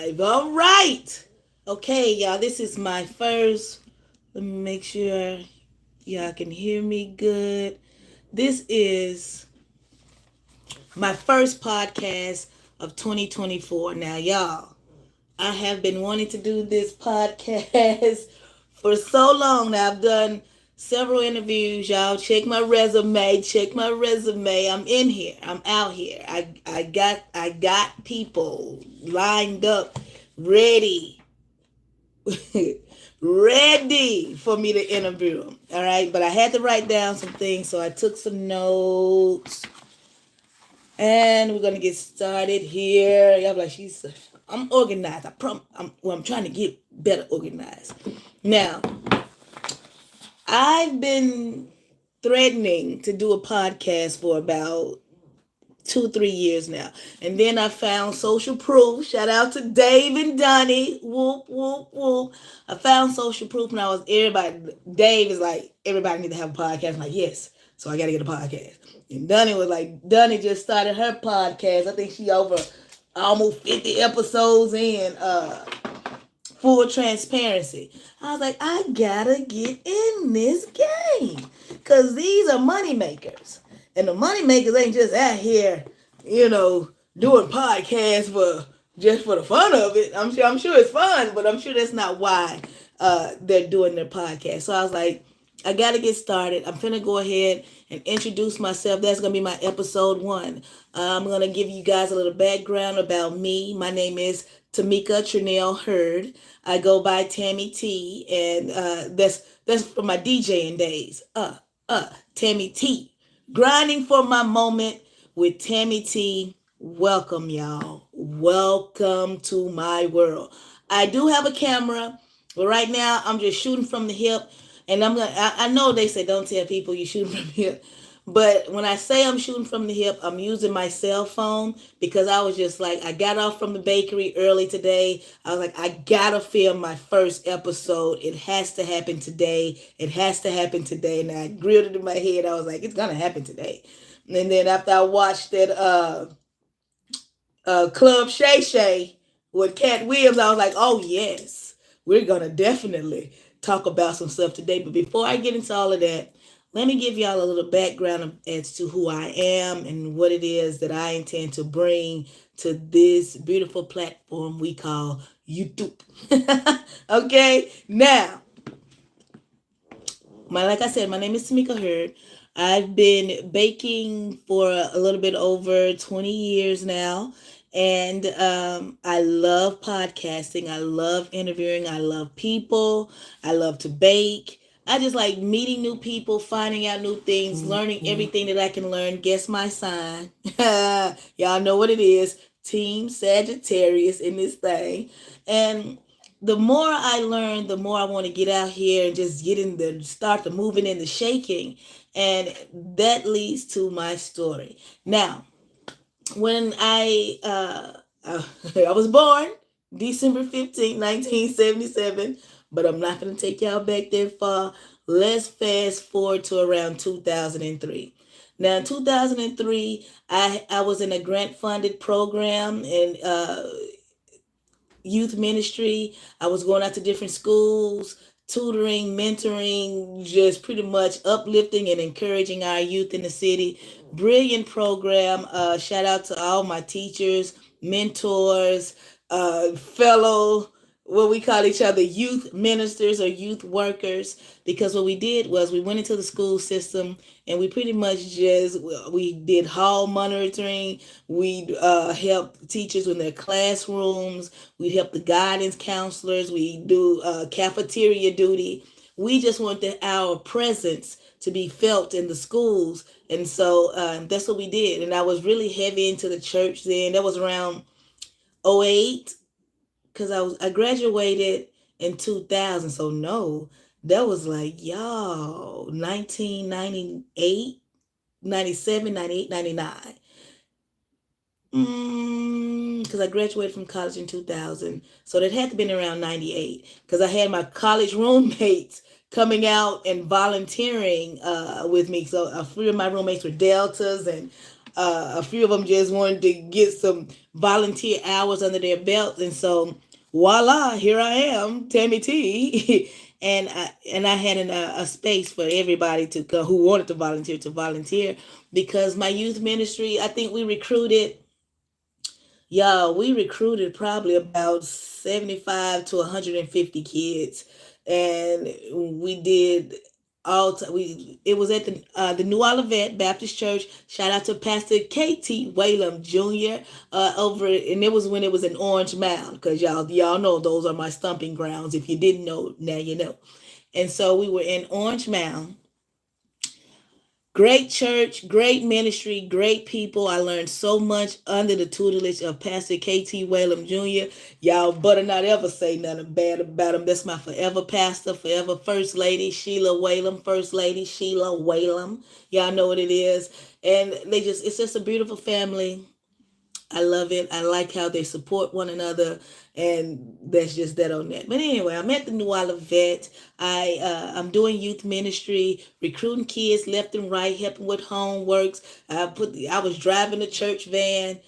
live. All right. Okay, y'all, this is my first. Let me make sure y'all can hear me good. This is my first podcast of 2024. Now, y'all, I have been wanting to do this podcast for so long now. I've done several interviews. Y'all check my resume. Check my resume. I'm in here. I'm out here. I got people lined up, ready, ready for me to interview them. All right, but I had to write down some things, so I took some notes, and we're gonna get started here. Y'all be like, I'm organized. I'm trying to get better organized. Now, I've been threatening to do a podcast for about 2, 3 years now. And then I found social proof. Shout out to Dave and Donnie. Whoop, whoop, whoop. I found social proof, and Dave is like, everybody need to have a podcast. I'm like, yes. So I got to get a podcast. And Donnie just started her podcast. I think she over almost 50 episodes in. Full transparency. I was like, I gotta get in this game, because these are money makers. And the money makers ain't just out here, doing podcasts for the fun of it. I'm sure it's fun, but I'm sure that's not why they're doing their podcast. So I was like, I gotta get started. I'm finna go ahead and introduce myself. That's gonna be my episode 1. I'm gonna give you guys a little background about me. My name is Tamika Trinell Hurd. I go by Tammy T, and that's from my DJing days. Tammy T. Grinding for my moment with Tammy T. Welcome, y'all. Welcome to my world. I do have a camera, but right now I'm just shooting from the hip. And I know they say don't tell people you shooting from the hip. But when I say I'm shooting from the hip, I'm using my cell phone, because I was just like, I got off from the bakery early today. I was like, I gotta film my first episode. It has to happen today. It has to happen today. And I grilled it in my head. I was like, it's gonna happen today. And then after I watched that Club Shay Shay with Cat Williams, I was like, oh yes, we're gonna definitely talk about some stuff today. But before I get into all of that, let me give y'all a little background as to who I am and what it is that I intend to bring to this beautiful platform we call YouTube. Okay, now, like I said, my name is Tamika Hurd. I've been baking for a little bit over 20 years now. And I love podcasting. I love interviewing. I love people. I love to bake. I just like meeting new people, finding out new things, learning everything that I can learn. Guess my sign. Y'all know what it is. Team Sagittarius in this thing. And the more I learn, the more I want to get out here and just start the moving and the shaking. And that leads to my story. Now, when I was born December 15th, 1977, but I'm not going to take y'all back that far. Let's fast forward to around 2003. Now, in 2003, I was in a grant-funded program in youth ministry. I was going out to different schools, tutoring, mentoring, just pretty much uplifting and encouraging our youth in the city. Brilliant program. Shout out to all my teachers, mentors, fellow, what we call each other, youth ministers or youth workers, because what we did was we went into the school system and we pretty much we did hall monitoring. We helped teachers in their classrooms. We helped the guidance counselors. We do cafeteria duty. We just wanted our presence to be felt in the schools. And so that's what we did. And I was really heavy into the church then. That was around 2008, because I graduated in 2000. So no, that was like, y'all, 1998, 97, 98, 99. Because I graduated from college in 2000. So that had to been around 98, because I had my college roommates coming out and volunteering with me. So a few of my roommates were Deltas, and A few of them just wanted to get some volunteer hours under their belt, and so voila, here I am, Tammy T. And I had a space for everybody to go who wanted to volunteer because my youth ministry, I think we recruited probably about 75 to 150 kids, and we did we it was at the New Olivet Baptist Church. Shout out to Pastor KT Whalum Jr. Over, and it was when it was in Orange Mound, because y'all know those are my stomping grounds. If you didn't know, now you know. And so we were in Orange Mound. Great church, great ministry, great people. I learned so much under the tutelage of Pastor KT Whalum Jr. Y'all better not ever say nothing bad about him. That's my forever pastor, forever First Lady, Sheila Whalum, First Lady, Sheila Whalum. Y'all know what it is. And it's just a beautiful family. I love it. I like how they support one another, and that's just that on that. But anyway, I'm at the New Olivet. I'm doing youth ministry, recruiting kids left and right, helping with homeworks. I was driving the church van.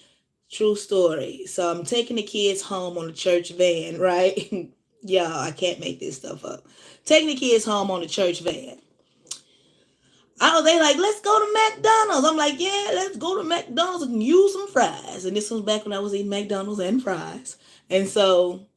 True story. So I'm taking the kids home on the church van, right? Y'all, I can't make this stuff up. Taking the kids home on the church van. Oh, they like, let's go to McDonald's. I'm like, yeah, let's go to McDonald's and use some fries. And this was back when I was eating McDonald's and fries. And so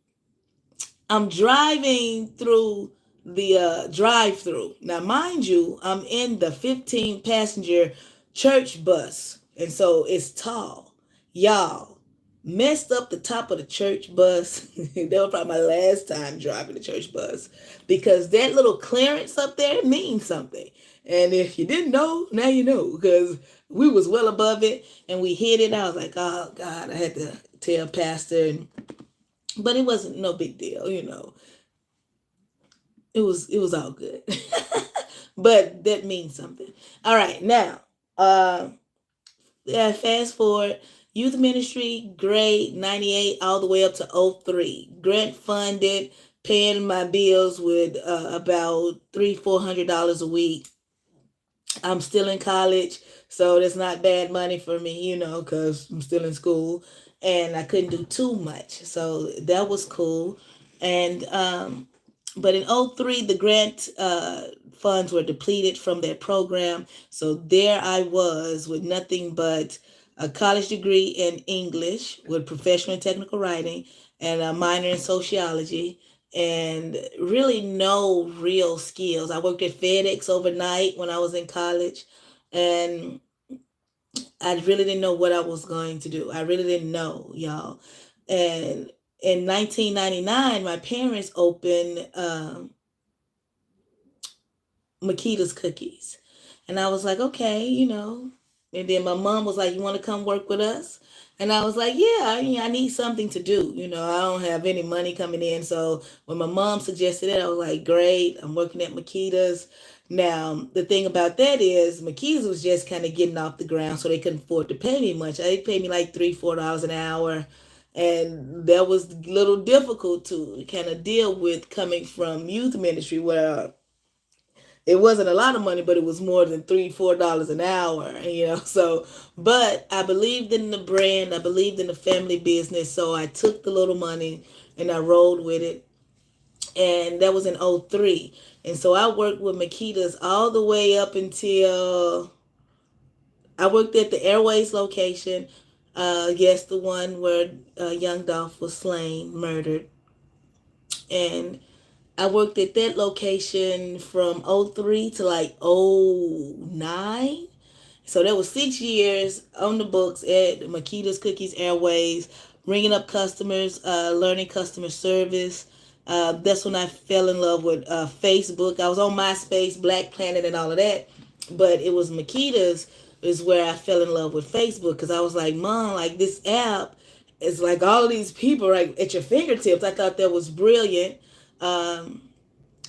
I'm driving through the drive-through. Now, mind you, I'm in the 15-passenger church bus. And so it's tall. Y'all, messed up the top of the church bus. That was probably my last time driving the church bus, because that little clearance up there means something. And if you didn't know, now you know, because we was well above it and we hit it. I was like, oh God, I had to tell Pastor, but it wasn't no big deal, you know. It was all good. But that means something. All right, now, fast forward. Youth ministry, grade 98 all the way up to 03. Grant funded, paying my bills with about $300-400 a week. I'm still in college, so that's not bad money for me, you know, because I'm still in school, and I couldn't do too much. So that was cool. And but in 03, the grant funds were depleted from that program. So there I was with nothing but a college degree in English with professional and technical writing and a minor in sociology, and really no real skills. I worked at FedEx overnight when I was in college, and I really didn't know what I was going to do. I really didn't know, y'all. And in 1999, my parents opened Makita's Cookies. And I was like, okay, you know. And then my mom was like, you want to come work with us? And I was like, yeah, I need something to do. You know, I don't have any money coming in. So when my mom suggested it, I was like, great, I'm working at Makita's. Now, the thing about that is Makita's was just kind of getting off the ground, so they couldn't afford to pay me much. They paid me like $3-4 an hour. And that was a little difficult to kind of deal with coming from youth ministry, where it wasn't a lot of money, but it was more than $3-4 an hour, you know. So, but I believed in the brand, I believed in the family business, so I took the little money and I rolled with it. And that was in 03. And so I worked with Makita's all the way up until I worked at the Airways location. Yes, the one where young Dolph was slain, murdered. And I worked at that location from 03 to like 09. So that was 6 years on the books at Makita's Cookies Airways, ringing up customers, learning customer service. That's when I fell in love with Facebook. I was on MySpace, Black Planet, and all of that. But it was Makita's is where I fell in love with Facebook, because I was like, Mom, like this app is like all of these people right at your fingertips. I thought that was brilliant.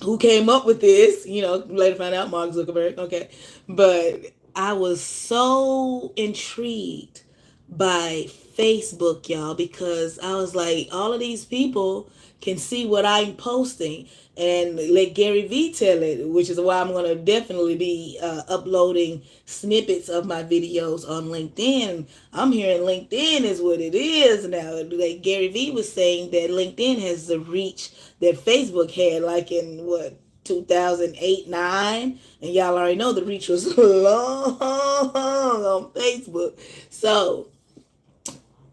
Who came up with this? You know, later find out Mark Zuckerberg. Okay. But I was so intrigued by Facebook, y'all, because I was like, all of these people can see what I'm posting and let Gary Vee tell it, which is why I'm going to definitely be uploading snippets of my videos on LinkedIn. I'm hearing LinkedIn is what it is now. Like Gary Vee was saying that LinkedIn has the reach that Facebook had, like in what, 2008, 9, and y'all already know the reach was long on Facebook. So,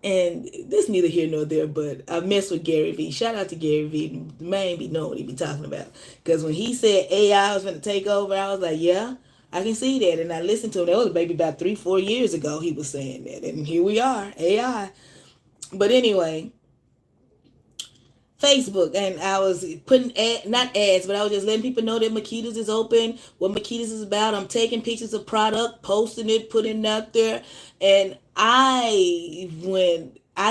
and this neither here nor there, but I mess with Gary Vee. Shout out to Gary Vee. The man be knowing what he be talking about. Because when he said AI was going to take over, I was like, yeah, I can see that. And I listened to him. That was maybe about 3-4 years ago he was saying that. And here we are, AI. But anyway, Facebook, and I was putting not ads, but I was just letting people know that Makeda's is open, what Makeda's is about. I'm taking pictures of product, posting it, putting it out there, and I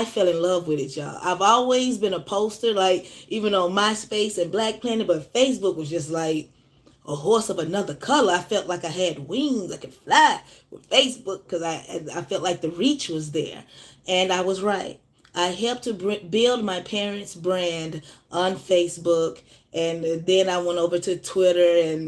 fell in love with it, y'all. I've always been a poster, like even on MySpace and Black Planet, but Facebook was just like a horse of another color. I felt like I had wings, I could fly with Facebook because I felt like the reach was there, and I was right. I helped to build my parents' brand on Facebook, and then I went over to Twitter and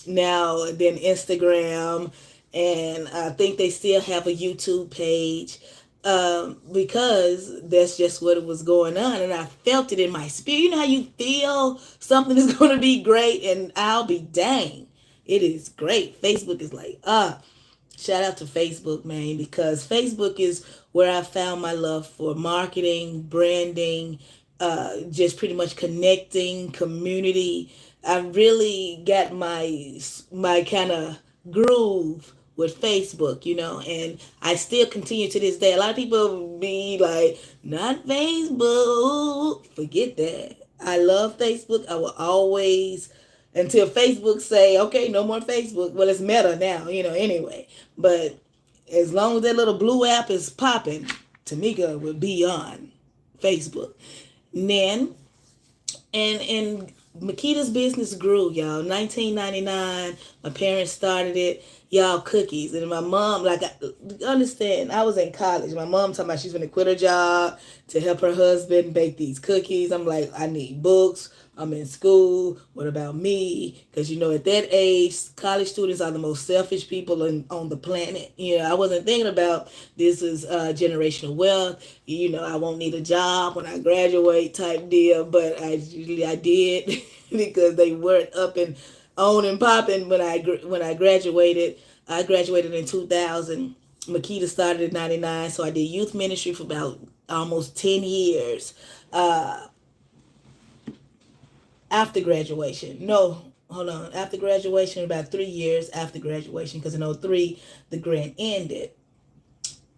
now then Instagram, and I think they still have a YouTube page because that's just what was going on, and I felt it in my spirit. You know how you feel something is going to be great, and I'll be dang, it is great. Facebook is like shout out to Facebook, man, because Facebook is where I found my love for marketing, branding, just pretty much connecting, community. I really got my kind of groove with Facebook, and I still continue to this day. A lot of people be like, not Facebook. Forget that. I love Facebook. I will always, until Facebook say, okay, no more Facebook. Well, it's Meta now, anyway. But as long as that little blue app is popping, Tamika will be on Facebook. And then, and Makeda's business grew, y'all. 1999, my parents started it. Y'all, cookies. And my mom, like, understand, I was in college. My mom talking about she's going to quit her job to help her husband bake these cookies. I'm like, I need books. I'm in school. What about me? Because, at that age, college students are the most selfish people on the planet. I wasn't thinking about this is generational wealth. I won't need a job when I graduate type deal. But I did because they weren't up and on and popping when I graduated. I graduated in 2000. Makeda started in 99. So I did youth ministry for about almost 10 years. After graduation. No, hold on. After graduation, about 3 years after graduation, because in 03 the grant ended.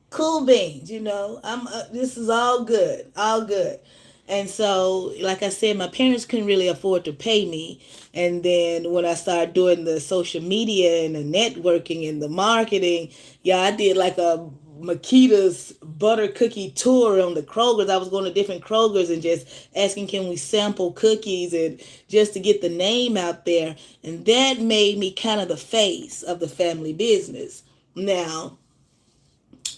Cool beans, I'm this is all good. All good. And so, like I said, my parents couldn't really afford to pay me. And then when I started doing the social media and the networking and the marketing, yeah, I did like a Makeda's butter cookie tour on the Kroger's. I was going to different Kroger's and just asking, can we sample cookies, and just to get the name out there. And that made me kind of the face of the family business. Now,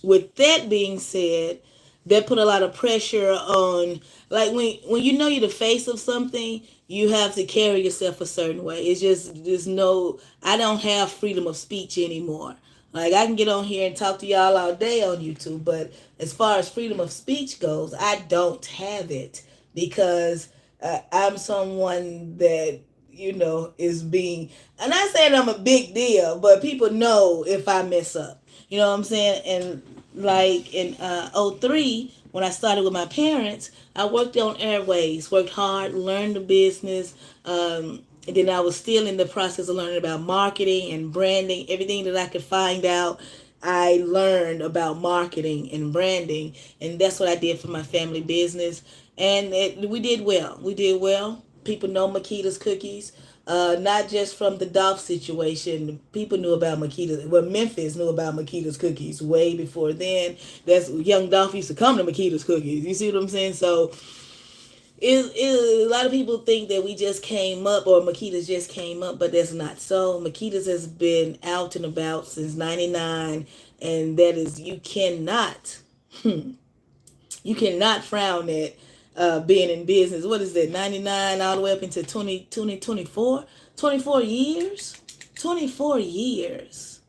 with that being said, that put a lot of pressure on, like when you're the face of something, you have to carry yourself a certain way. It's just there's no, I don't have freedom of speech anymore. Like, I can get on here and talk to y'all all day on YouTube, but as far as freedom of speech goes, I don't have it because I'm someone that is being, and I saying I'm a big deal, but people know if I mess up. You know what I'm saying? And like in 03, when I started with my parents, I worked on airways, worked hard, learned the business. And then I was still in the process of learning about marketing and branding. Everything that I could find out, I learned about marketing and branding. And that's what I did for my family business. And we did well. We did well. People know Makeda's cookies. Not just from the Dolph situation. People knew about Makeda's. Well, Memphis knew about Makeda's cookies way before then. That's young Dolph used to come to Makeda's cookies. You see what I'm saying? So a lot of people think that we just came up, or Makeda's just came up, but that's not so. Makeda's has been out and about since 99, and that is, you cannot You cannot frown at being in business. What is that, 99 all the way up into 2024? 24 years? 24 years.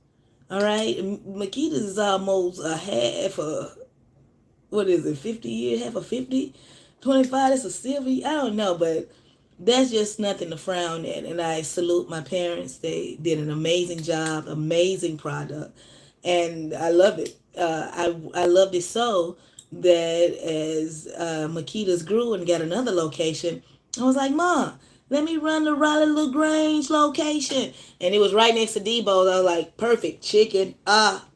All right? Makita's is almost a half a, what is it, 50 years? Half a 50? 25, that's a silver. I don't know, but that's just nothing to frown at. And I salute my parents. They did an amazing job, amazing product. And I love it. I loved it so that as Makita's grew and got another location, I was like, Mom, let me run the Raleigh LaGrange location. And it was right next to Debo's. I was like, perfect, chicken.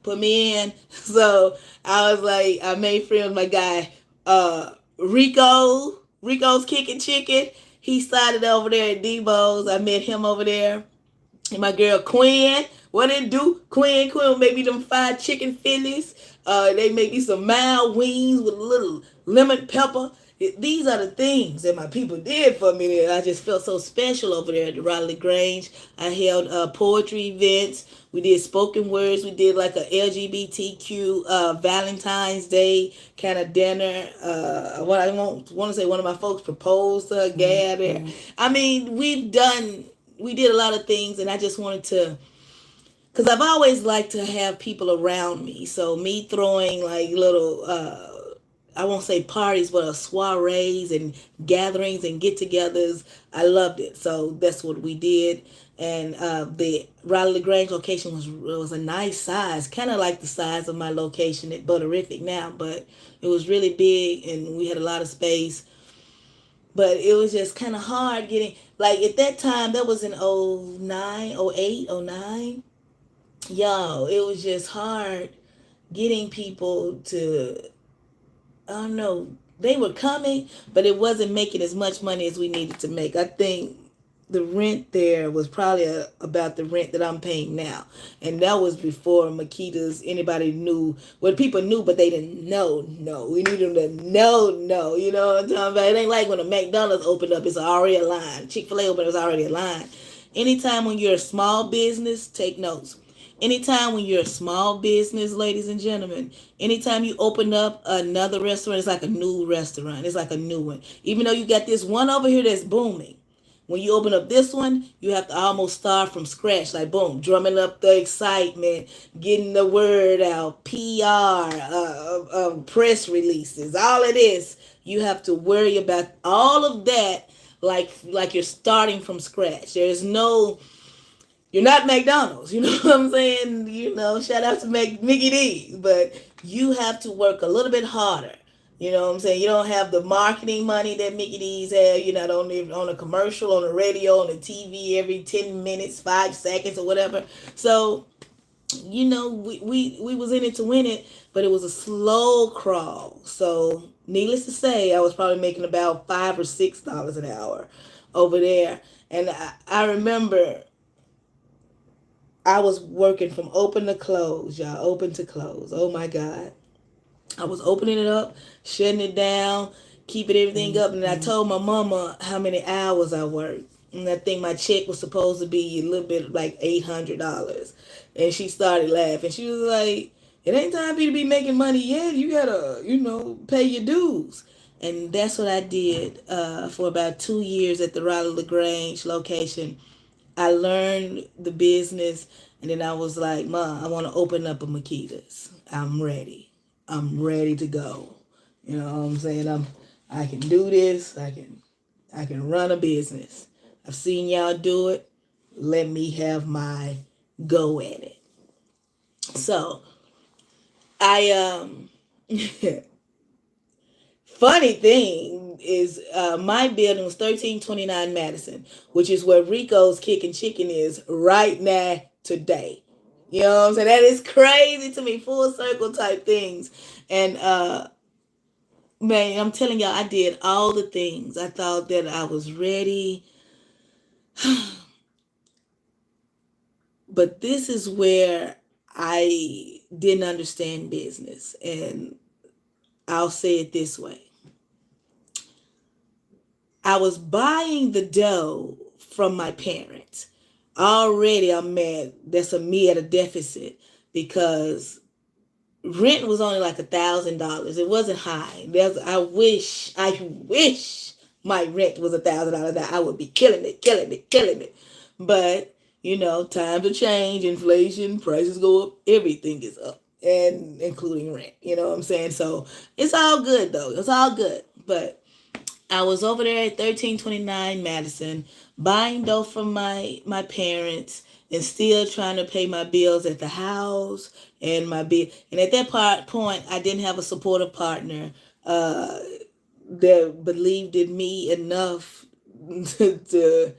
Put me in. So I was like, I made friends with my guy, Rico's Kicking Chicken. He started over there at Debo's. I met him over there. And my girl Quinn, what it do? Quinn make me them fried chicken Phillies. They make me some mild wings with a little lemon pepper. These are the things that my people did for me. I just felt so special over there at the Raleigh Grange. I held poetry events. We did spoken words. We did like a LGBTQ Valentine's Day kind of dinner. What I want to say, one of my folks proposed to a gal there. I mean, we did a lot of things, and I just wanted to, because I've always liked to have people around me. So me throwing like little, I won't say parties, but soirees and gatherings and get-togethers, I loved it. So that's what we did. And the Raleigh LaGrange location was a nice size, kind of like the size of my location at Butterific now, but it was really big, and we had a lot of space. But it was just kind of hard getting, like at that time, that was in 09, 08, 09. Yo, it was just hard getting people to, I don't know, they were coming, but it wasn't making as much money as we needed to make. I think the rent there was probably about the rent that I'm paying now. And that was before Makita's, anybody knew, well, people knew, but they didn't know. No, we need them to know. You know what I'm talking about? It ain't like when a McDonald's opened up, it's already a line. Chick-fil-A opened up, it's already a line. Anytime when you're a small business, take notes. Anytime when you're a small business, ladies and gentlemen, anytime you open up another restaurant, it's like a new restaurant. It's like a new one. Even though you got this one over here that's booming, when you open up this one, you have to almost start from scratch. Like, boom, drumming up the excitement, getting the word out, PR, press releases, all of this. You have to worry about all of that like you're starting from scratch. There's no... You're not McDonald's, you know what I'm saying? You know, shout out to Mickey D's, but you have to work a little bit harder. You know what I'm saying? You don't have the marketing money that Mickey D's have. You're not on a commercial, on the radio, on the TV every 10 minutes, 5 seconds or whatever. So, you know, we was in it to win it, but it was a slow crawl. So, needless to say, I was probably making about $5 or $6 an hour over there. And I remember... I was working from open to close, y'all. Open to close. Oh, my God. I was opening it up, shutting it down, keeping everything up. And I told my mama how many hours I worked. And I think my check was supposed to be a little bit like $800. And she started laughing. She was like, it ain't time for you to be making money yet. You got to, you know, pay your dues. And that's what I did for about 2 years at the Raleigh LaGrange location. I learned the business, and then I was like, Ma, I want to open up a Makita's. I'm ready. I'm ready to go. You know what I'm saying? I can do this. I can run a business. I've seen y'all do it. Let me have my go at it. So funny thing is, my building was 1329 Madison, which is where Rico's Kicking Chicken is right now today. You know what I'm saying? That is crazy to me, full circle type things. And man, I'm telling y'all, I did all the things. I thought that I was ready. But this is where I didn't understand business. And I'll say it this way. I was buying the dough from my parents. Already I'm mad. That's me at a deficit because rent was only like $1,000. It wasn't high. I wish my rent was $1,000. That I would be killing it, killing it, killing it. But times have changed, inflation, prices go up, everything is up, and including rent. You know what I'm saying? So it's all good though. It's all good. But I was over there at 1329 Madison buying dough from my parents and still trying to pay my bills at the house and my bill. And at that point, I didn't have a supportive partner that believed in me enough to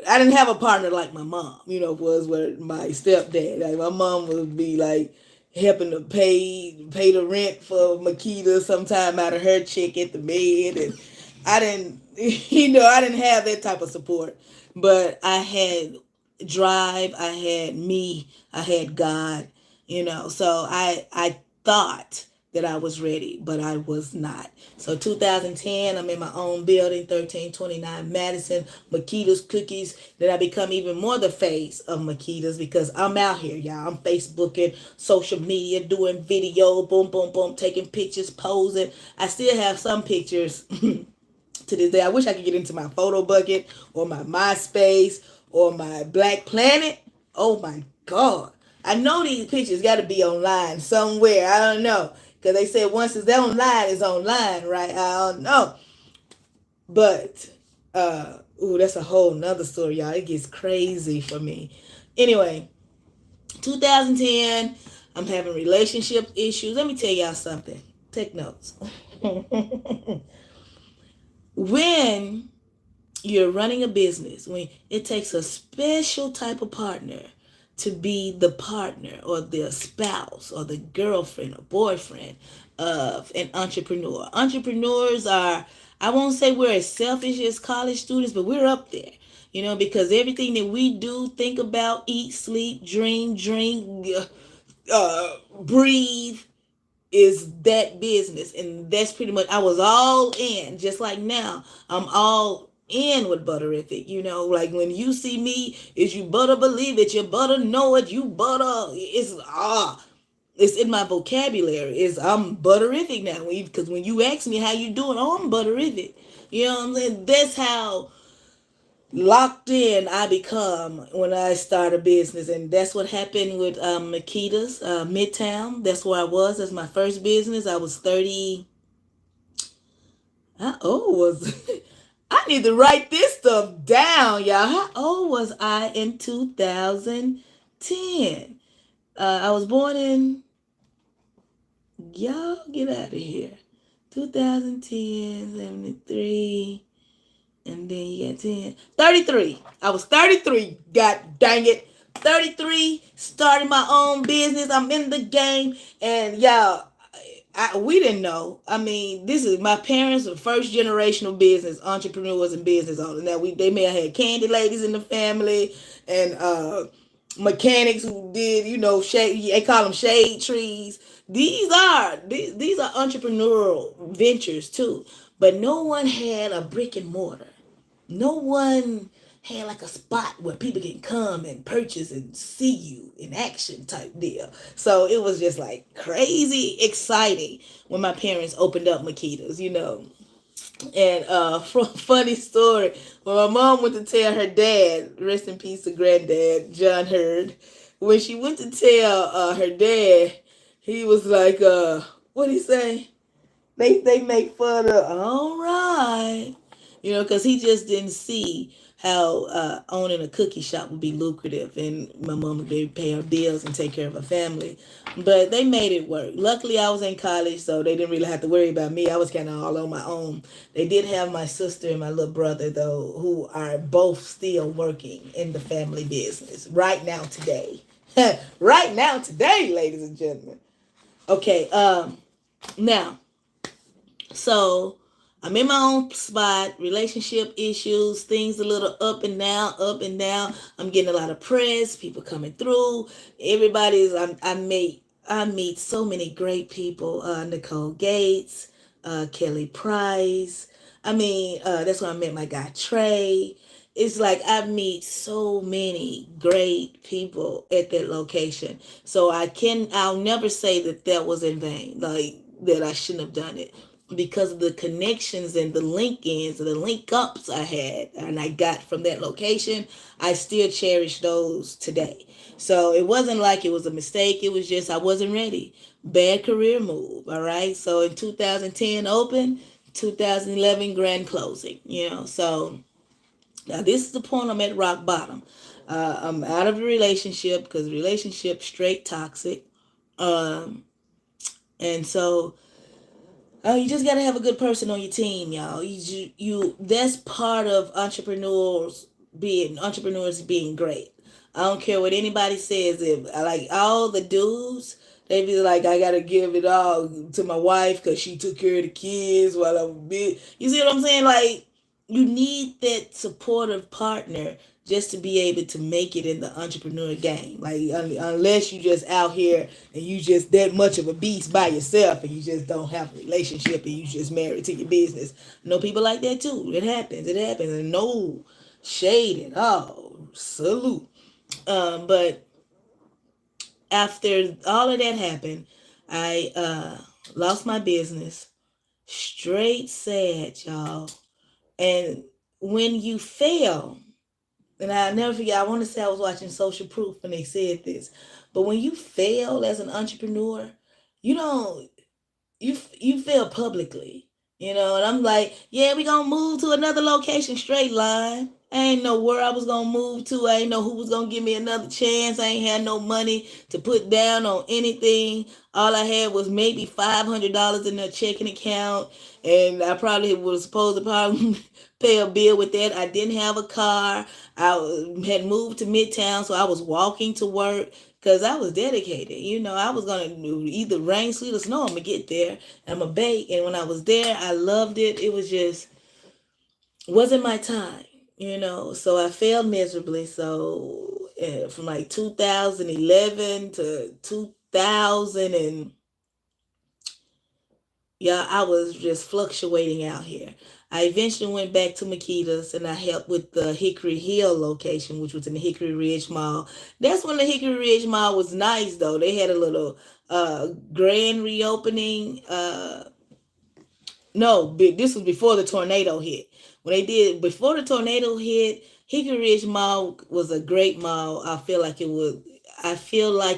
I didn't have a partner like my mom, was with my stepdad. Like my mom would be like helping to pay the rent for Makita sometime out of her check at the bed, and I didn't I didn't have that type of support. But I had drive, I had me, I had God, so I thought that I was ready, but I was not. So 2010, I'm in my own building, 1329 Madison, Makita's Cookies. Then I become even more the face of Makita's because I'm out here, y'all. I'm Facebooking, social media, doing video, boom, boom, boom, taking pictures, posing. I still have some pictures to this day. I wish I could get into my photo bucket or my MySpace or my Black Planet. Oh my God. I know these pictures got to be online somewhere. I don't know. Because they said once it's online, right? I don't know. But, that's a whole nother story, y'all. It gets crazy for me. Anyway, 2010, I'm having relationship issues. Let me tell y'all something. Take notes. When you're running a business, when it takes a special type of partner to be the partner or the spouse or the girlfriend or boyfriend of an entrepreneur. Entrepreneurs are, I won't say we're as selfish as college students, but we're up there, because everything that we do, think about, eat, sleep, dream, drink, breathe, is that business. And that's pretty much, I was all in, just like now I'm all in with Butterific. Like when you see me, is you better believe it, you better know it, you better, it's in my vocabulary. I'm Butterific now. Because when you ask me how you doing, oh, I'm Butterific. You know what I'm saying? That's how locked in I become when I start a business. And that's what happened with Makita's Midtown. That's where I was as my first business. I was 30. How old was I need to write this stuff down, y'all. How old was I in 2010? I was born in, y'all get out of here, 2010, 73. And then you got 10. 33. I was 33. God dang it. 33. Starting my own business. I'm in the game. And y'all, we didn't know. I mean, this is my parents are first generational business entrepreneurs and business owners. Now they may have had candy ladies in the family and mechanics who did, shade. They call them shade trees. These are entrepreneurial ventures too. But no one had a brick and mortar. No one had like a spot where people can come and purchase and see you in action type deal. So it was just like crazy exciting when my parents opened up Makita's, And funny story, when my mom went to tell her dad, rest in peace to granddad, John Hurd, when she went to tell her dad, he was like, what'd he say? They make fun of, all right. Because he just didn't see how owning a cookie shop would be lucrative and my mom would be able to pay her bills and take care of her family. But they made it work. Luckily, I was in college, so they didn't really have to worry about me. I was kind of all on my own. They did have my sister and my little brother, though, who are both still working in the family business right now today. Right now today, ladies and gentlemen. Okay, now, so I'm in my own spot, relationship issues, things a little up and down, up and down. I'm getting a lot of press, people coming through. I meet so many great people. Nicole Gates, Kelly Price. That's when I met my guy Trey. it's like I meet so many great people at that location. So I'll never say that that was in vain, like that I shouldn't have done it, because of the connections and the link-ins and the link-ups I had and I got from that location. I still cherish those today. So it wasn't like it was a mistake. It was just I wasn't ready. Bad career move. All right. So in 2010 open, 2011 grand closing. So now this is the point. I'm at rock bottom. I'm out of the relationship because the relationship straight toxic. Um, and so you just gotta have a good person on your team, y'all. You that's part of entrepreneurs being great. I don't care what anybody says. If like all the dudes, they be like, I gotta give it all to my wife because she took care of the kids while I was big. You see what I'm saying? Like you need that supportive partner just to be able to make it in the entrepreneur game. Like unless you just out here and you just that much of a beast by yourself and you just don't have a relationship and you just married to your business. I know people like that too. It happens. And no shade at all. Salute. But after all of that happened, I lost my business. Straight sad, y'all. And when you fail, and I'll never forget, I want to say I was watching Social Proof when they said this, but when you fail as an entrepreneur, you don't you fail publicly, and I'm like, yeah, we gonna move to another location, straight line. I ain't know where I was gonna move to. I ain't know who was gonna give me another chance. I ain't had no money to put down on anything. All I had was maybe $500 in a checking account, and I probably was supposed to probably pay a bill with that. I didn't have a car. I had moved to Midtown, so I was walking to work because I was dedicated. I was going to either rain, sleet, or snow. I'm going to get there. I'm going to bake. And when I was there, I loved it. It was just, wasn't my time, So I failed miserably. So from like 2011 to 2000 and yeah, I was just fluctuating out here. I eventually went back to Makita's and I helped with the Hickory Hill location, which was in the Hickory Ridge Mall. That's when the Hickory Ridge Mall was nice, though. They had a little grand reopening. No, this was before the tornado hit. When they did, before the tornado hit, Hickory Ridge Mall was a great mall. I feel like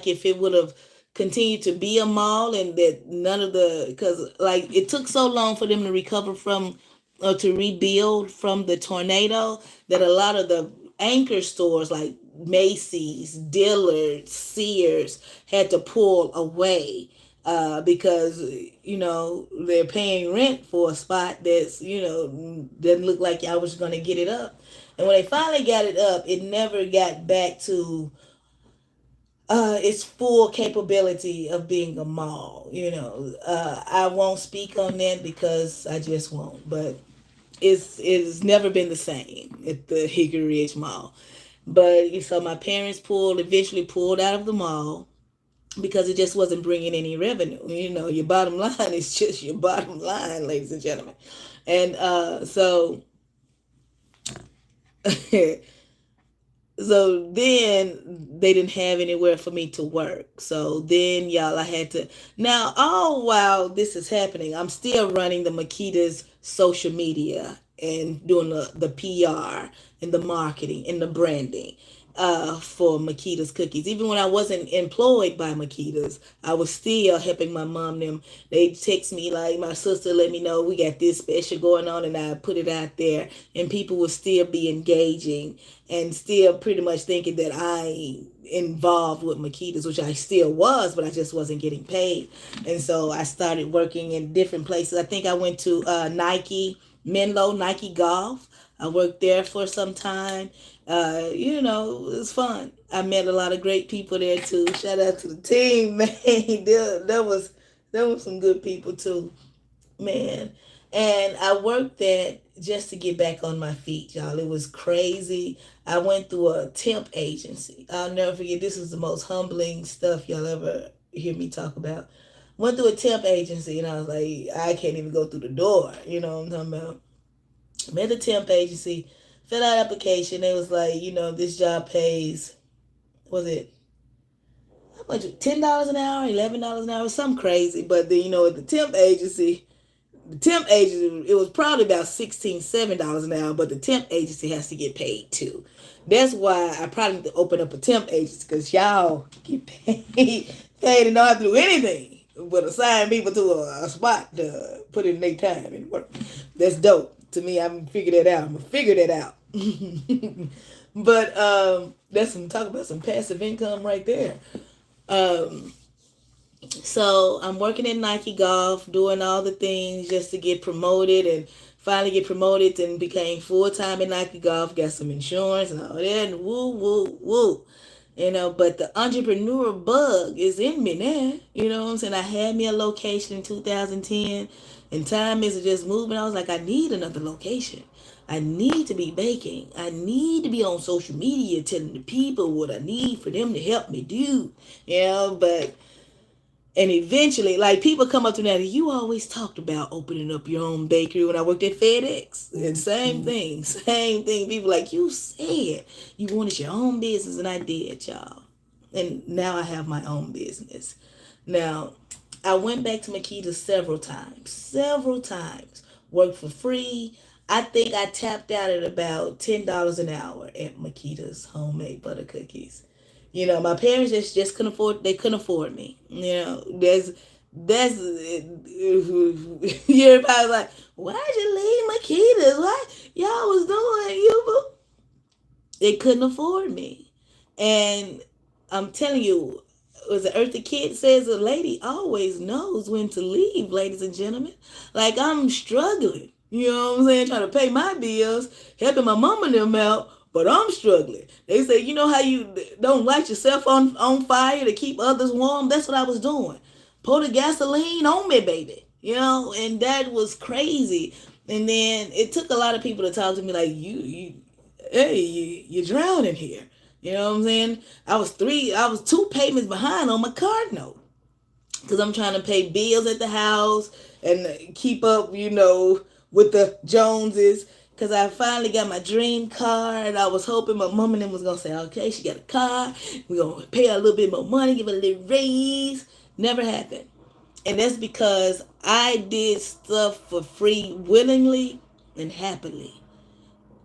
if it would have continued to be a mall and that because like it took so long for them to recover from or to rebuild from the tornado that a lot of the anchor stores like Macy's, Dillard's, Sears had to pull away because they're paying rent for a spot that's doesn't look like y'all was gonna get it up. And when they finally got it up, it never got back to its full capability of being a mall. I won't speak on that because I just won't. But it's never been the same at the Hickory Ridge Mall. But so my parents eventually pulled out of the mall because it just wasn't bringing any revenue. Your bottom line is just your bottom line, ladies and gentlemen. And so so then they didn't have anywhere for me to work. So then, y'all, I had to. Now, all while this is happening, I'm still running the Makita's social media and doing the PR and the marketing and the branding for Makita's Cookies. Even when I wasn't employed by Makita's, I was still helping my mom. They text me like, my sister let me know we got this special going on, and I put it out there, and people would still be engaging and still pretty much thinking that I involved with Makita's, which I still was, but I just wasn't getting paid. And so I started working in different places. I think I went to Menlo, Nike Golf. I worked there for some time. It was fun. I met a lot of great people there too. Shout out to the team, man. There was some good people too, man. And I worked that just to get back on my feet, y'all. It was crazy. I went through a temp agency. I'll never forget. This is the most humbling stuff y'all ever hear me talk about. Went through a temp agency, and I was like, I can't even go through the door. You know what I'm talking about? Met a temp agency. Fill out application. It was like, this job pays, was it how much? $10 an hour, $11 an hour, something crazy. But then at the temp agency, it was probably about $16, $17 an hour, but the temp agency has to get paid too. That's why I probably need to open up a temp agency, because y'all get paid and don't have to do anything but assign people to a spot to put in their time and work. That's dope to me. I'm gonna figure that out. But that's some talk about some passive income right there. Um, so I'm working in Nike Golf, doing all the things just to get promoted, and finally get promoted and became full time in Nike Golf. Got some insurance and all that, and woo woo woo. But the entrepreneur bug is in me now. You know what I'm saying? I had me a location in 2010, and time is just moving. I was like, I need another location. I need to be baking. I need to be on social media telling the people what I need for them to help me do. But and eventually, like, people come up to me now, you always talked about opening up your own bakery when I worked at FedEx. And same thing. People like, you said you wanted your own business, and I did, y'all. And now I have my own business. Now, I went back to Makita's several times, worked for free. I think I tapped out at about $10 an hour at Makita's homemade butter cookies. My parents just couldn't afford. They couldn't afford me. That's everybody's like, why'd you leave Makita's? What y'all was doing? They couldn't afford me, and I'm telling you, was it Eartha Kitt says a lady always knows when to leave, ladies and gentlemen. Like, I'm struggling. You know what I'm saying? Trying to pay my bills, helping my mama and them out, but I'm struggling. They say, you know how you don't light yourself on fire to keep others warm? That's what I was doing. Pour the gasoline on me, baby. And that was crazy. And then it took a lot of people to talk to me like, you're drowning here. You know what I'm saying? I was 2 payments behind on my card note, because I'm trying to pay bills at the house and keep up, with the Joneses. Because I finally got my dream car, and I was hoping my mom and them was going to say, okay, she got a car. We're going to pay her a little bit more money, give her a little raise. Never happened. And that's because I did stuff for free willingly and happily.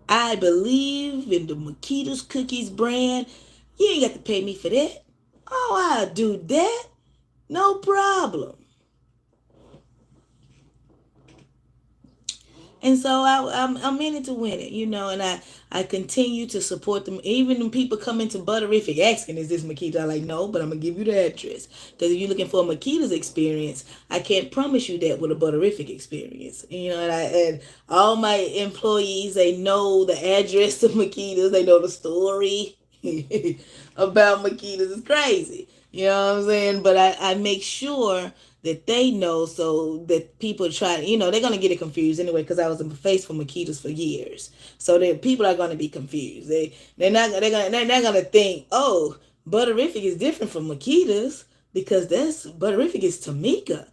I believe in the Makita's Cookies brand. You ain't got to pay me for that. Oh, I'll do that. No problem. And so I'm in it to win it, and I continue to support them. Even when people come into Butterific asking, is this Makita? I'm like, no, but I'm going to give you the address. Because if you're looking for a Makita's experience, I can't promise you that with a Butterific experience. And all my employees, they know the address of Makita's. They know the story about Makita's. It's crazy. You know what I'm saying? But I make sure that they know, so that people try, they're going to get it confused anyway, because I was in the face for Makita's for years. So that people are going to be confused. They're not going to think, oh, Butterific is different from Makita's, because Butterific is Tamika.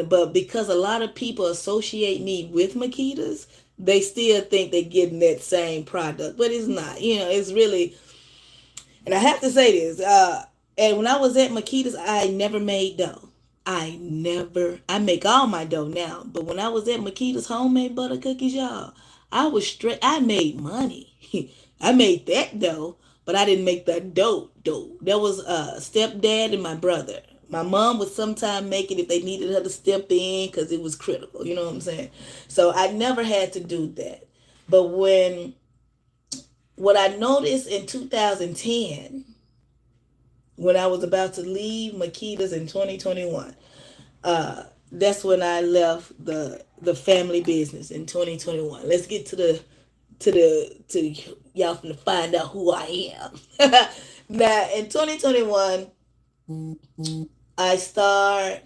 But because a lot of people associate me with Makita's, they still think they're getting that same product, but it's not. It's really, and I have to say this, and when I was at Makita's, I never made dough. I make all my dough now. But when I was at Makita's homemade butter cookies, y'all, I made money. I made that dough, but I didn't make the dough. That was stepdad and my brother. My mom would sometimes make it if they needed her to step in, because it was critical. You know what I'm saying? So I never had to do that. But what I noticed in 2010, when I was about to leave Makita's in 2021, that's when I left the family business in 2021. Let's get to y'all finna find out who I am. Now in 2021, I started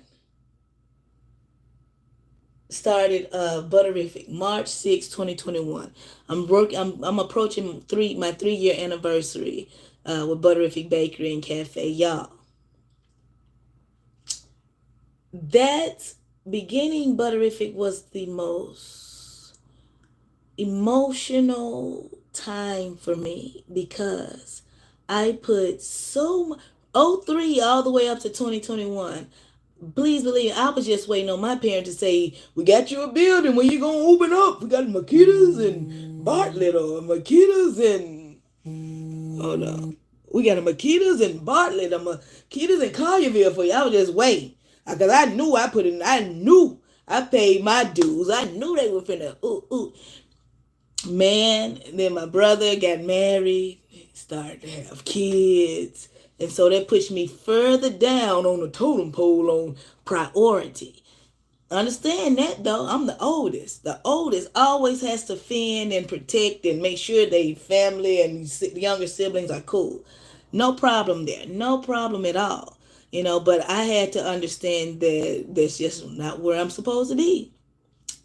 Butterific March 6, 2021. I'm approaching my 3-year anniversary with Butterific Bakery and Cafe, y'all. That beginning Butterific was the most emotional time for me because I put so much, '03 all the way up to 2021. Please believe I was just waiting on my parents to say, we got you a building, when you gonna open up? We got Makitas and Bartlett, or Makitas and, oh no, we got a Makitas and Bartlett, a Makitas and Collierville for you. I was just waiting. Because I knew I knew I paid my dues. I knew they were finna, ooh. Man, and then my brother got married, started to have kids. And so that pushed me further down on the totem pole on priority. Understand that though, I'm the oldest. The oldest always has to fend and protect and make sure they family and the younger siblings are cool. No problem there. No problem at all. But I had to understand that that's just not where I'm supposed to be.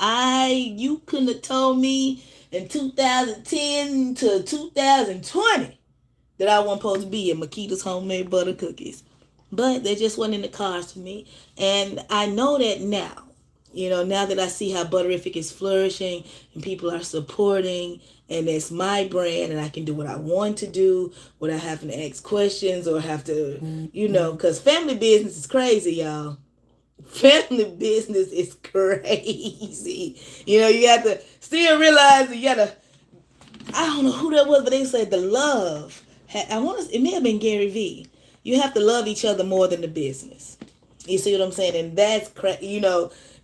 You couldn't have told me in 2010 to 2020 that I wasn't supposed to be in Makita's homemade butter cookies. But they just wasn't in the cards for me. And I know that now. Now that I see how Butterific is flourishing and people are supporting, and it's my brand and I can do what I want to do without having to ask questions or have to, because family business is crazy, y'all. Family business is crazy. You have to still realize that you gotta, I don't know who that was, but they said the love. It may have been Gary V. You have to love each other more than the business. You see what I'm saying? And that's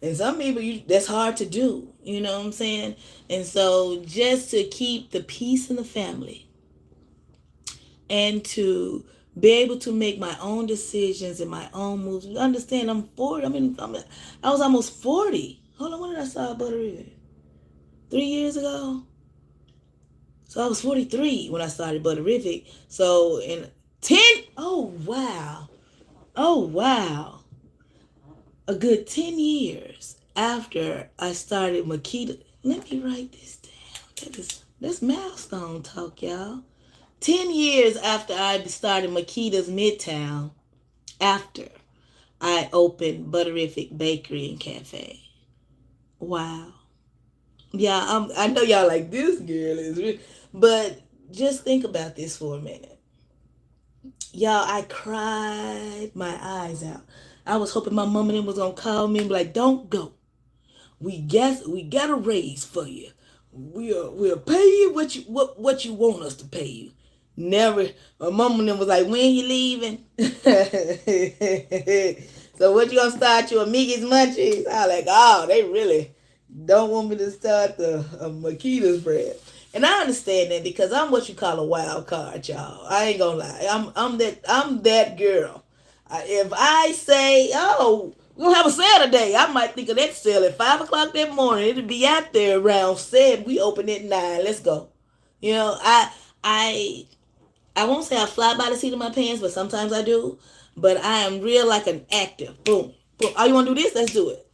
and some people, that's hard to do. You know what I'm saying? And so just to keep the peace in the family and to be able to make my own decisions and my own moves. You understand, I'm 40. I was almost 40. Hold on, when did I start Butterific? 3 years ago? So I was 43 when I started Butterific. So in 10, oh wow. A good 10 years after I started Makita. Let me write this down. That's milestone talk, y'all. 10 years after I started Makita's Midtown, after I opened Butterific Bakery and Cafe. Wow. Yeah, I know y'all like, this girl is, but just think about this for a minute. Y'all, I cried my eyes out. I was hoping my mom and them was gonna call me and be like, don't go. We got a raise for you. We'll pay you what you want us to pay you. Never. My mom and them was like, when you leaving? So what you gonna start your Mickey's Munchies? I was like, oh, they really don't want me to start the Makita's bread. And I understand that because I'm what you call a wild card, y'all. I ain't gonna lie. I'm that girl. If I say, oh, we're gonna have a sale today, I might think of that sale at 5 o'clock that morning. It'll be out there around 7. We open at 9. Let's go. I won't say I fly by the seat of my pants, but sometimes I do. But I am real like an actor. Boom, boom. Oh, you want to do this? Let's do it.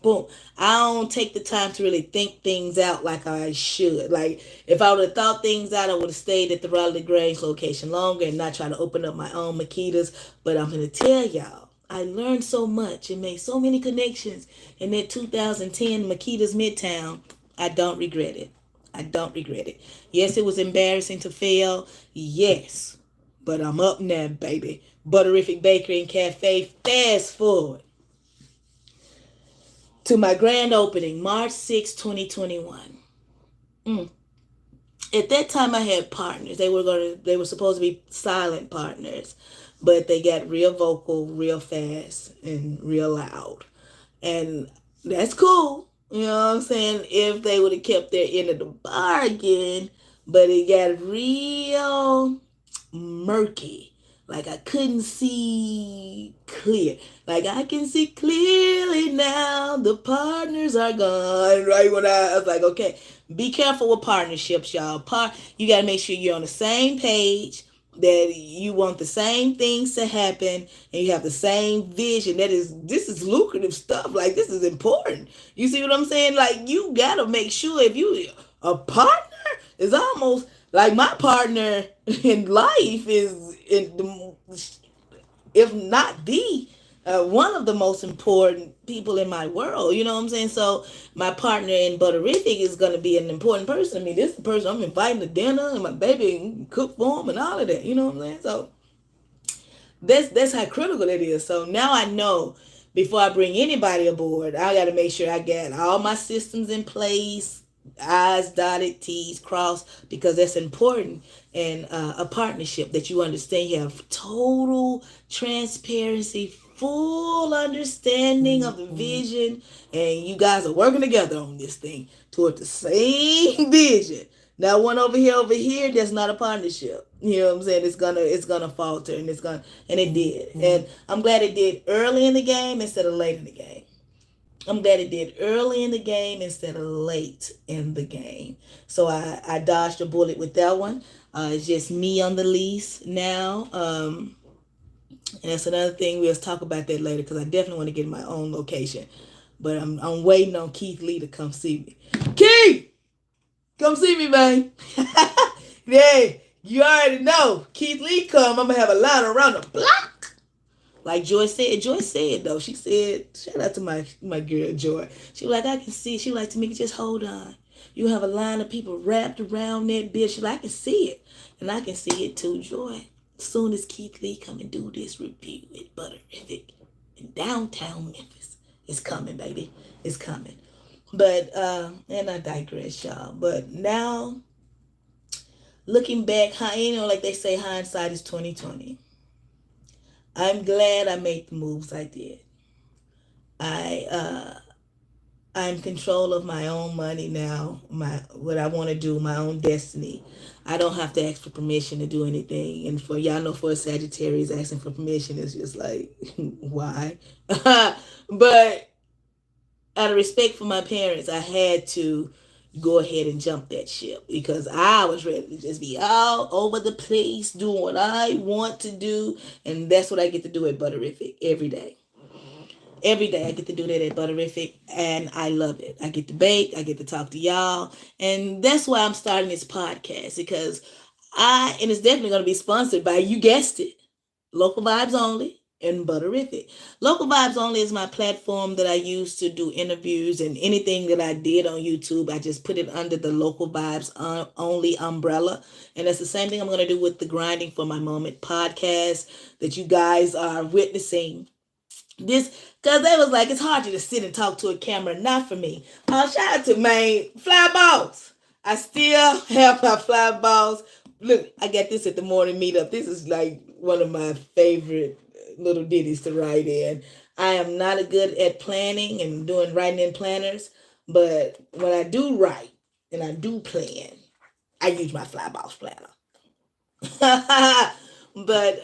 Boom. I don't take the time to really think things out like I should. Like, if I would have thought things out, I would have stayed at the Raleigh Grange location longer and not try to open up my own Makitas. But I'm going to tell y'all, I learned so much and made so many connections in that 2010 Makita's Midtown. I don't regret it. I don't regret it. Yes, it was embarrassing to fail. Yes. But I'm up now, baby. Butterific Bakery and Cafe. Fast forward to my grand opening, March 6, 2021. At that time, I had partners. They were supposed to be silent partners, but they got real vocal, real fast, and real loud. And that's cool. You know what I'm saying? If they would have kept their end of the bargain, but it got real murky. Like I couldn't see clear. Like I can see clearly now. The partners are gone. Right when I was like, okay, be careful with partnerships, y'all. You got to make sure you're on the same page, that you want the same things to happen, and you have the same vision. This is lucrative stuff. Like, this is important. You see what I'm saying? Like, you got to make sure if you a partner is almost like my partner in life is if not the one of the most important people in my world. You know what I'm saying? So my partner in Butterific is going to be an important person. I mean, this is the person I'm inviting to dinner, and my baby cook for him and all of that. You know what I'm saying? So that's how critical it is. So now I know before I bring anybody aboard, I got to make sure I got all my systems in place, I's dotted, T's crossed, because that's important in a partnership, that you understand. You have total transparency, full understanding of the vision, and you guys are working together on this thing toward the same vision. Now one over here, that's not a partnership. You know what I'm saying? It's gonna falter, and and it did. And I'm glad it did early in the game instead of late in the game. I'm glad it did early in the game instead of late in the game. So I dodged a bullet with that one. It's just me on the lease now. And that's another thing. We'll talk about that later, because I definitely want to get my own location. But I'm waiting on Keith Lee to come see me. Keith! Come see me, man. Yeah, you already know. Keith Lee come, I'm going to have a line around the block. Like Joy said, though. She said, shout out to my girl, Joy. She was like, I can see. She like, to me, just hold on. You have a line of people wrapped around that bitch. She like, I can see it. And I can see it too, Joy. As soon as Keith Lee come and do this review at Butterific in downtown Memphis, it's coming, baby. It's coming. But, and I digress, y'all. But now, looking back, like they say, hindsight is 2020. I'm glad I made the moves I did. I'm in control of my own money now. What I want to do, my own destiny. I don't have to ask for permission to do anything. And for y'all know, for a Sagittarius, asking for permission is just like, why? But out of respect for my parents, I had to go ahead and jump that ship, because I was ready to just be all over the place doing what I want to do. And that's what I get to do at Butterific every day. Every day I get to do that at Butterific, and I love it. I get to bake, I get to talk to y'all, and that's why I'm starting this podcast, because and it's definitely going to be sponsored by, you guessed it, Local Vibes Only and Butterific. Local Vibes Only is my platform that I use to do interviews, and anything that I did on YouTube, I just put it under the Local Vibes Only umbrella. And that's the same thing I'm going to do with the Grinding for My Moment podcast that you guys are witnessing. Because they was like, it's hard to just sit and talk to a camera. Not for me. Shout out to my fly balls. I still have my fly balls. Look, I got this at the morning meetup. This is like one of my favorite little ditties to write in. I am not a good at planning and writing in planners, but when I do write and I do plan, I use my fly balls planner. But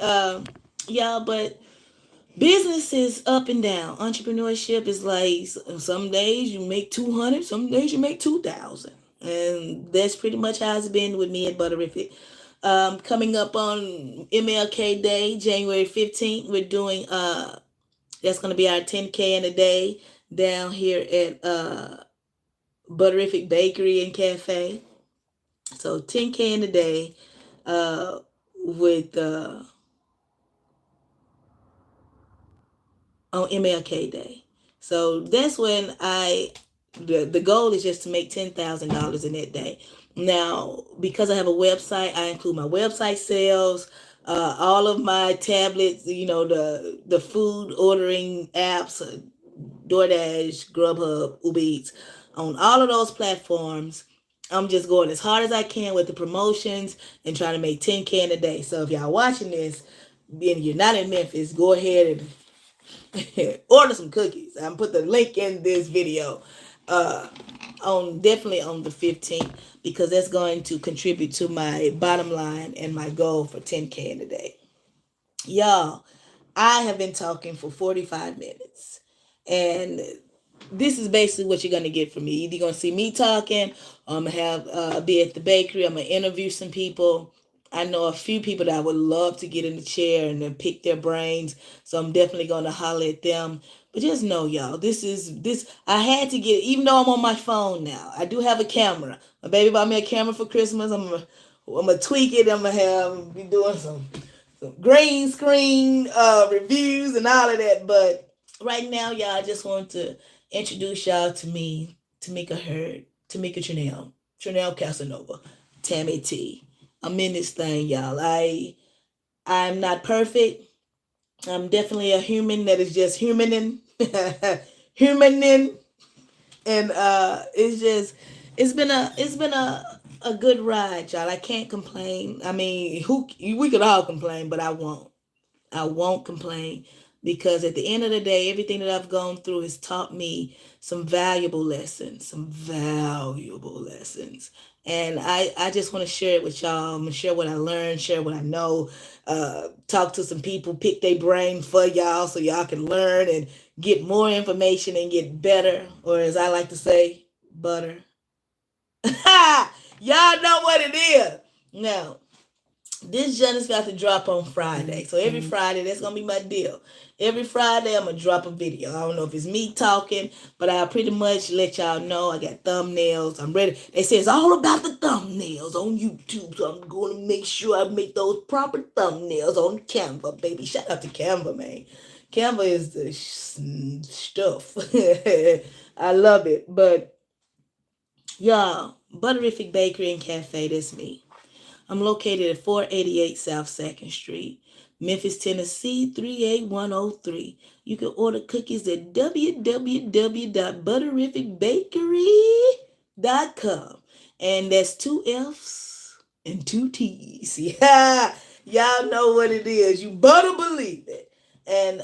business is up and down. Entrepreneurship is like, some days you make 200, some days you make 2,000. And that's pretty much how it's been with me at Butterific. Coming up on MLK Day, January 15th, we're doing, that's going to be our 10K in a day down here at Butterific Bakery and Cafe. So 10K in a day with... on MLK Day. So that's when the goal is just to make $10,000 in that day. Now, because I have a website, I include my website sales, all of my tablets, the food ordering apps, DoorDash, Grubhub, Uber Eats, on all of those platforms. I'm just going as hard as I can with the promotions and trying to make 10K in a day. So if y'all watching this and you're not in Memphis, go ahead and order some cookies. I'm put the link in this video definitely on the 15th, because that's going to contribute to my bottom line and my goal for 10K in a day. Y'all, I have been talking for 45 minutes, and this is basically what you're going to get from me. Either you're going to see me talking, or I'm going to have be at the bakery. I'm going to interview some people. I know a few people that I would love to get in the chair and then pick their brains. So I'm definitely going to holler at them. But just know, y'all, I had to get, even though I'm on my phone now, I do have a camera. My baby bought me a camera for Christmas. I'm going to tweak it. I'm going to be doing some some green screen reviews and all of that. But right now, y'all, I just want to introduce y'all to me, Tamika Hurd, Tamika Chanel Casanova, Tammy T. I'm in this thing, y'all. I'm not perfect. I'm definitely a human that is just humaning, humaning, and it's been a good ride, y'all. I can't complain. I mean, who we could all complain, but I won't. I won't complain because at the end of the day, everything that I've gone through has taught me some valuable lessons, some valuable lessons. And I just want to share it with y'all. I'm gonna share what I learned, share what I know, talk to some people, pick their brain for y'all so y'all can learn and get more information and get better, or as I like to say, butter. Y'all know what it is. Now, this journey's got to drop on Friday. So every Friday, that's gonna be my deal. Every Friday, I'm gonna drop a video. I don't know if it's me talking, but I pretty much let y'all know I got thumbnails. I'm ready. They say it's all about the thumbnails on YouTube, so I'm gonna make sure I make those proper thumbnails on Canva, baby. Shout out to Canva, man. Canva is the stuff. I love it. But y'all, Butterific Bakery and Cafe, that's me. I'm located at 488 South 2nd Street, Memphis, Tennessee, 38103. You can order cookies at www.butterificbakery.com. And that's two F's and two T's. Yeah, y'all know what it is. You better believe it. And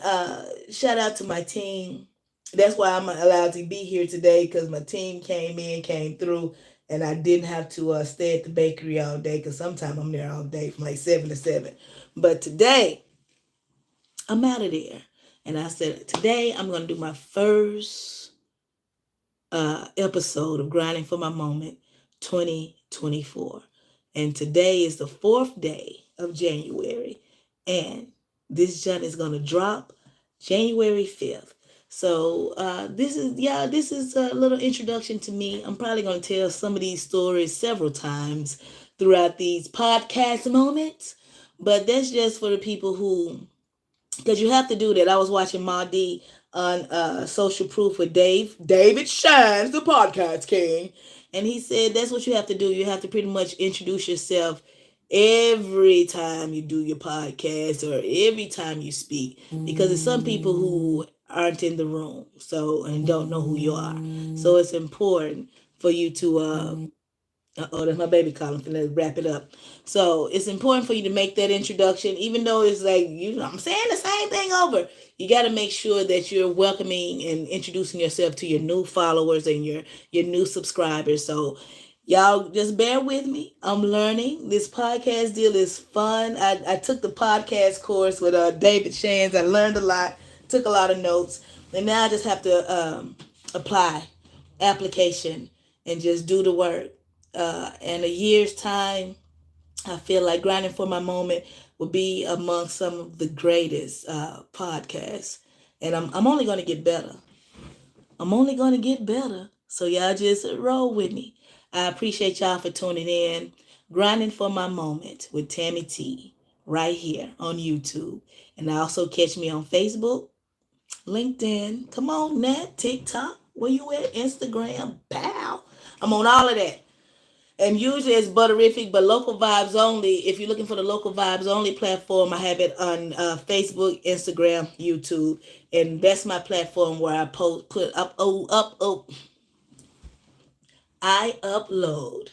shout out to my team. That's why I'm allowed to be here today because my team came through, and I didn't have to stay at the bakery all day because sometimes I'm there all day from like 7 to 7. But today, I'm out of there. And I said, today I'm going to do my first episode of Grinding for My Moment 2024. And today is the 4th day of January. And this junk is going to drop January 5th. So this is a little introduction to me. I'm probably going to tell some of these stories several times throughout these podcast moments. But that's just for the people who, because you have to do that. I was watching Ma D on Social Proof with David Shines, the podcast king. And he said that's what you have to do. You have to pretty much introduce yourself every time you do your podcast or every time you speak. Because there's some people who aren't in the room and don't know who you are. So it's important for you to oh, that's my baby calling. Let's wrap it up. So it's important for you to make that introduction, even though it's like I'm saying the same thing over. You got to make sure that you're welcoming and introducing yourself to your new followers and your new subscribers. So y'all just bear with me. I'm learning. This podcast deal is fun. I took the podcast course with David Shands. I learned a lot, took a lot of notes, and now I just have to apply application and just do the work. In a year's time, I feel like Grinding for My Moment will be among some of the greatest podcasts. And I'm only going to get better. I'm only going to get better. So y'all just roll with me. I appreciate y'all for tuning in. Grinding for My Moment with Tammy T right here on YouTube. And also catch me on Facebook, LinkedIn. Come on, Nat, TikTok. Where you at? Instagram. Pow. I'm on all of that. And usually it's Butterific, but Local Vibes Only. If you're looking for the Local Vibes Only platform, I have it on Facebook, Instagram, YouTube. And that's my platform where I I upload.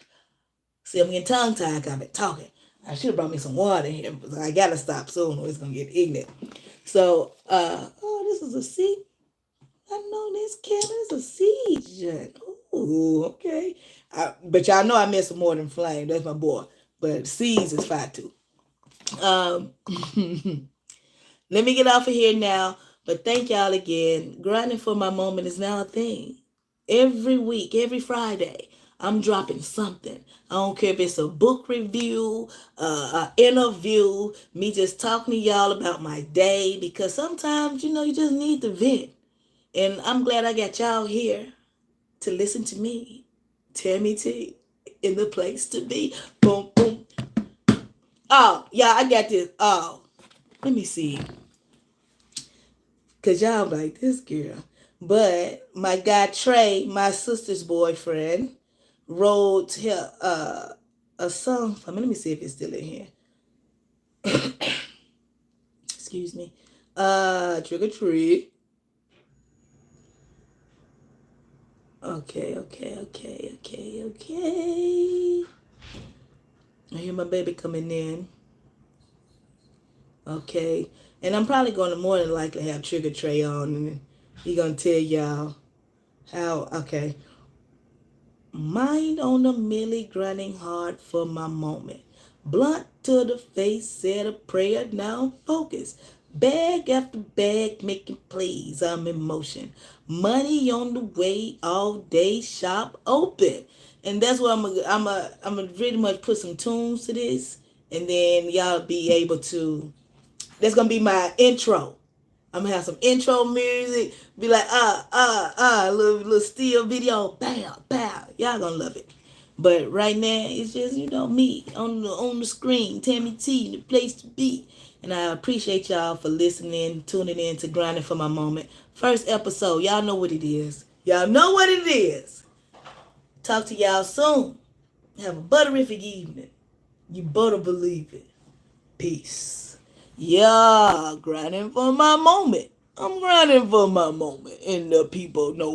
See, I'm getting tongue-tied because I've been talking. I should have brought me some water here, but I got to stop soon or it's going to get ignorant. So, this is a seed. I know this Kevin is a seed. Ooh, okay. But y'all know I miss some more than Flame. That's my boy. But seeds is fine too. Let me get off of here now. But thank y'all again. Grinding for My Moment is now a thing. Every week, every Friday, I'm dropping something. I don't care if it's a book review, an interview, me just talking to y'all about my day. Because sometimes, you just need to vent. And I'm glad I got y'all here to listen to me. Tammy T in the place to be. Boom, boom. Oh, yeah, I got this. Oh, Let me see. Cause y'all like this girl. But my guy Trey, my sister's boyfriend, wrote here a song for me. Let me see if it's still in here. Excuse me. Trick or treat. Okay. I hear my baby coming in. Okay. And I'm probably going to more than likely have Trigger Trey on, and he going to tell y'all how, okay. Mind on the millie, grinding hard for my moment. Blunt to the face, said a prayer, now I'm focused. Bag after bag, making plays, I'm in motion. Money on the way, all day, shop open. And that's what I'm gonna pretty much put some tunes to this, and then y'all be able to. That's gonna be my intro. I'm gonna have some intro music. Be like, little still video, bam, bam. Y'all gonna love it. But right now, it's just me on the screen, Tammy T, the place to be. And I appreciate y'all for listening, tuning in to Grinding for My Moment. First episode, y'all know what it is. Y'all know what it is. Talk to y'all soon. Have a butterific evening. You better believe it. Peace. Yeah, grinding for my moment. I'm grinding for my moment. And the people know